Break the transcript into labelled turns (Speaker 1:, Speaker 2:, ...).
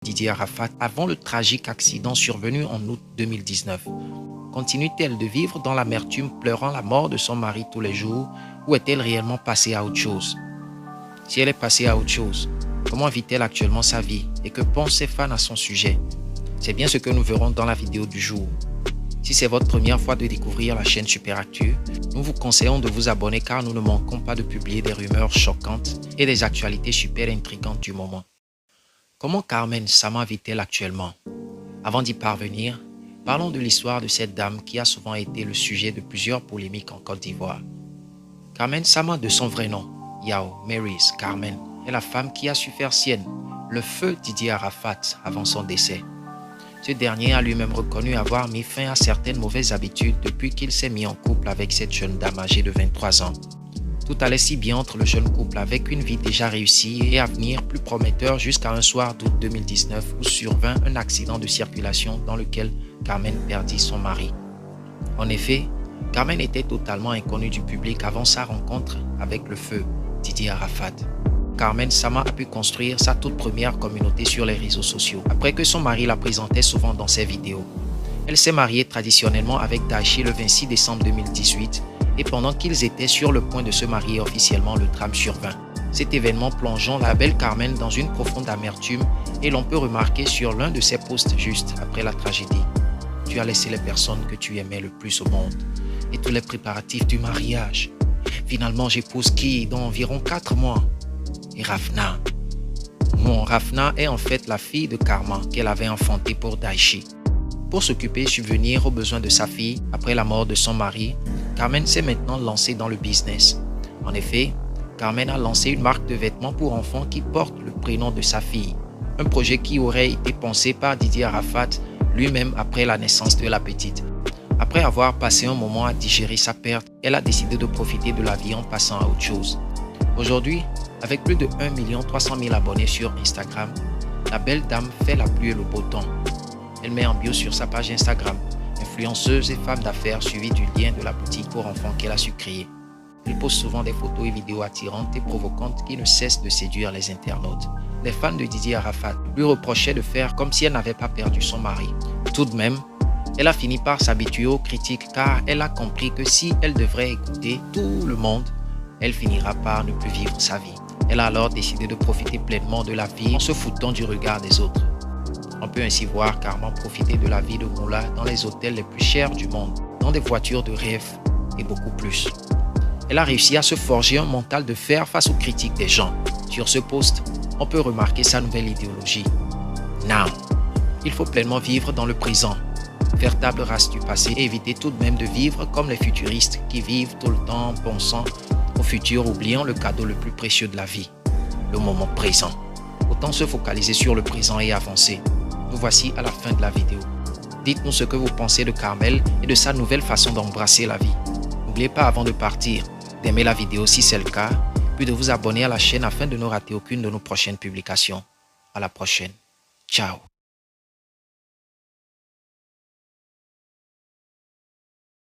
Speaker 1: Didier Arafat avant le tragique accident survenu en août 2019? Continue-t-elle de vivre dans l'amertume pleurant la mort de son mari tous les jours ou est-elle réellement passée à autre chose? Si elle est passée à autre chose, comment vit-elle actuellement sa vie et que pensent ses fans à son sujet? C'est bien ce que nous verrons dans la vidéo du jour. Si c'est votre première fois de découvrir la chaîne SuperActu, nous vous conseillons de vous abonner car nous ne manquons pas de publier des rumeurs choquantes et des actualités super intrigantes du moment. Comment Carmen Sama vit-elle actuellement? Avant d'y parvenir, parlons de l'histoire de cette dame qui a souvent été le sujet de plusieurs polémiques en Côte d'Ivoire. Carmen Sama, de son vrai nom, Yao Maryse Carmen, est la femme qui a su faire sienne le feu Didier Arafat avant son décès. Ce dernier a lui-même reconnu avoir mis fin à certaines mauvaises habitudes depuis qu'il s'est mis en couple avec cette jeune dame âgée de 23 ans. Tout allait si bien entre le jeune couple avec une vie déjà réussie et avenir plus prometteur jusqu'à un soir d'août 2019 où survint un accident de circulation dans lequel Carmen perdit son mari. En effet, Carmen était totalement inconnue du public avant sa rencontre avec le feu Didier Arafat. Carmen Sama a pu construire sa toute première communauté sur les réseaux sociaux après que son mari la présentait souvent dans ses vidéos. Elle s'est mariée traditionnellement avec Daichi le 26 décembre 2018 et pendant qu'ils étaient sur le point de se marier officiellement, le drame survint. Cet événement plongeant la belle Carmen dans une profonde amertume et l'on peut remarquer sur l'un de ses posts juste après la tragédie. Tu as laissé les personnes que tu aimais le plus au monde et tous les préparatifs du mariage. Finalement, j'épouse qui dans environ 4 mois. Et Rafna. Rafna est en fait la fille de Karma qu'elle avait enfantée pour Daichi. Pour s'occuper et subvenir aux besoins de sa fille après la mort de son mari, Carmen s'est maintenant lancée dans le business. En effet, Carmen a lancé une marque de vêtements pour enfants qui porte le prénom de sa fille. Un projet qui aurait été pensé par Didier Arafat lui-même après la naissance de la petite. Après avoir passé un moment à digérer sa perte, elle a décidé de profiter de la vie en passant à autre chose. Aujourd'hui, avec plus de 1 300 000 abonnés sur Instagram, la belle dame fait la pluie et le beau temps. Elle met en bio sur sa page Instagram, influenceuse et femme d'affaires suivie du lien de la boutique pour enfants qu'elle a su créer. Elle poste souvent des photos et vidéos attirantes et provocantes qui ne cessent de séduire les internautes. Les fans de Didier Arafat lui reprochaient de faire comme si elle n'avait pas perdu son mari. Tout de même, elle a fini par s'habituer aux critiques car elle a compris que si elle devrait écouter tout le monde, elle finira par ne plus vivre sa vie. Elle a alors décidé de profiter pleinement de la vie en se foutant du regard des autres. On peut ainsi voir Carmen profiter de la vie de Moula dans les hôtels les plus chers du monde, dans des voitures de rêve et beaucoup plus. Elle a réussi à se forger un mental de fer face aux critiques des gens. Sur ce post, on peut remarquer sa nouvelle idéologie. Now, il faut pleinement vivre dans le présent, faire table rase du passé et éviter tout de même de vivre comme les futuristes qui vivent tout le temps en pensant au futur, oubliant le cadeau le plus précieux de la vie, le moment présent. Autant se focaliser sur le présent et avancer. Nous voici à la fin de la vidéo. Dites-nous ce que vous pensez de Carmel et de sa nouvelle façon d'embrasser la vie. N'oubliez pas avant de partir d'aimer la vidéo si c'est le cas, puis de vous abonner à la chaîne afin de ne rater aucune de nos prochaines publications. À la prochaine. Ciao.